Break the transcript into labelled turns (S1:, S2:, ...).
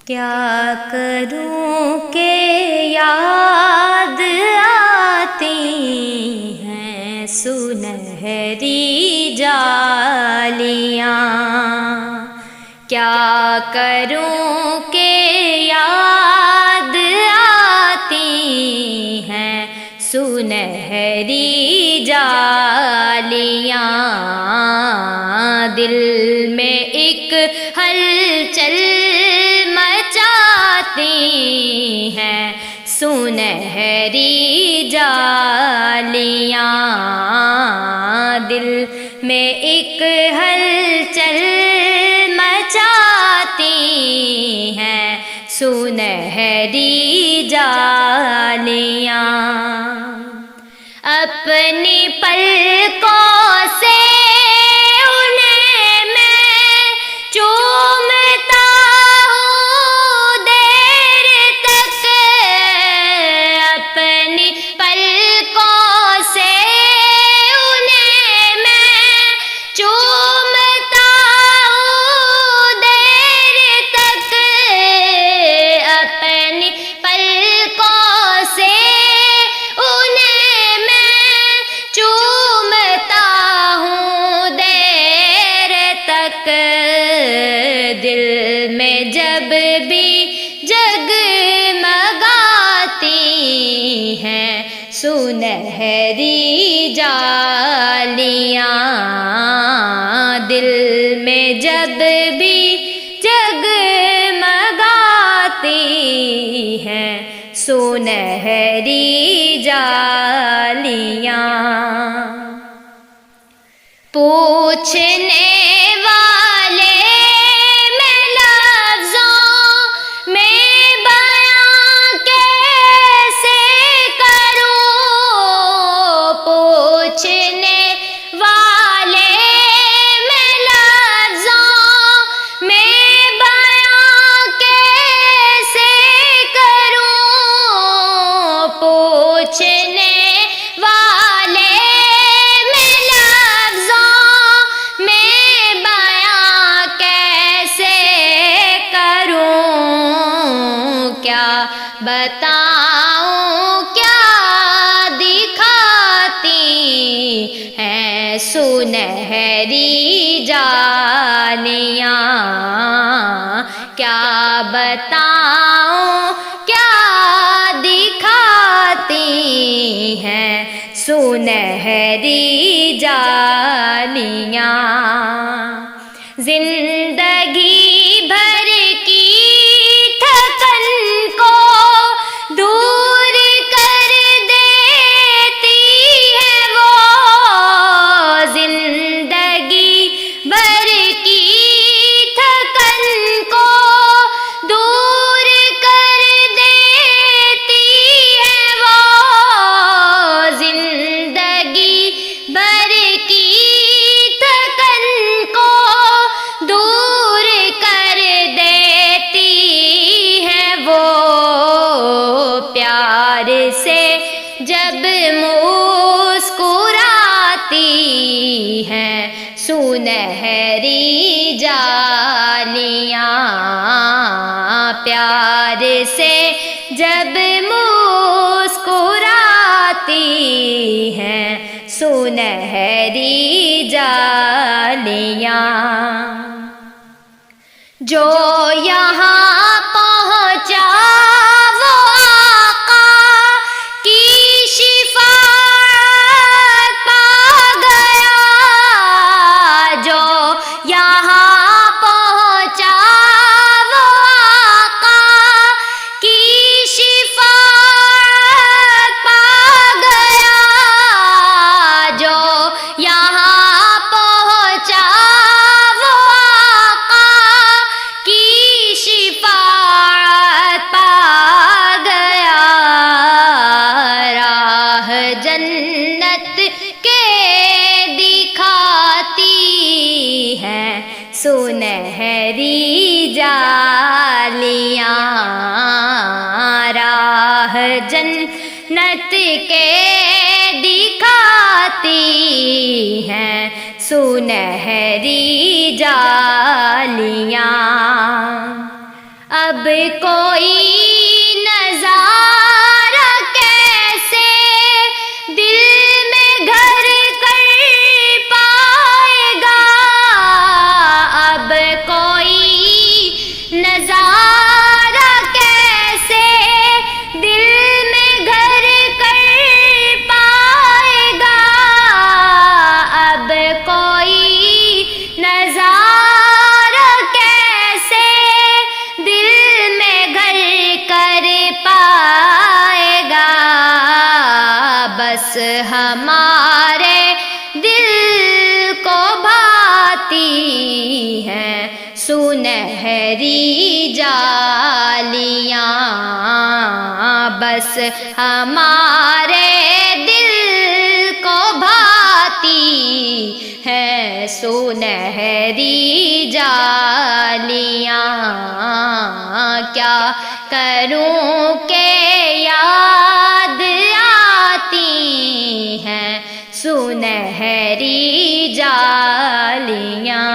S1: کیا کروں کہ یاد آتی ہیں سنہری جالیاں، کیا کروں کہ یاد آتی ہیں سنہری جالیاں، دل میں ایک ہلچل مچاتی ہیں سنہری جالیاں، دل میں ایک ہلچل مچاتی ہیں سنہری جالیاں، اپنی پلکوں سے انہیں میں چومتا ہوں دیر تک، اپنی پلکوں سے انہیں میں چومتا ہوں دیر تک، اپنی پلکوں سے انہیں میں چومتا ہوں دیر تک، دل میں جب بھی جگمگاتی ہیں سنہری جالیاں، دل میں جب بھی جگمگاتی ہیں سنہری جالیاں، پوچھنے والے میں لفظوں میں بیان کیسے کروں، پوچھنے والے میں لفظوں میں بیان کیسے کروں، پوچھنے والے میں لفظوں میں بیان کیسے کروں، کیا بتاؤں کیا دکھاتی ہیں سنہری جالیاں، کیا بتاؤں کیا دکھاتی ہیں سنہری جالیاں، زندگی بھر کی تھکن کو دور کر دیتی ہے وہ، زندگی بھر کی تھکن کو دور کر دیتی ہے وہ، زندگی بھر کی تھکن کو دور کر دیتی ہے وہ، پیار سے جب مسکراتی ہیں سنہری جالیاں، پیار سے جب مسکراتی ہیں سنہری جالیاں، جو یہاں پہنچا وہ آقا کی شفاعت پا گیا، جو یہاں پہنچا وہ آقا کی شفاعت پا گیا، جو یہاں پہنچا وہ آقا کی شفاعت پا گیا، راہ جنت کے دکھاتی ہیں سنہری جالیاں، راہ جنت کے دکھاتی ہیں سنہری جالیاں، اب کوئی نظارہ کیسے دل میں گھر کر پائے گا، اب کوئی نظارہ کیسے دل میں گھر کر پائے گا، اب کوئی نظارہ کیسے دل میں گھر کر پائے گا، بس ہمارے دل کو بھاتی ہیں سنہری جالیاں، بس ہمارے دل کو بھاتی ہیں سنہری جالیاں، کیا کروں کہ یاد آتی ہیں سنہری جالیاں۔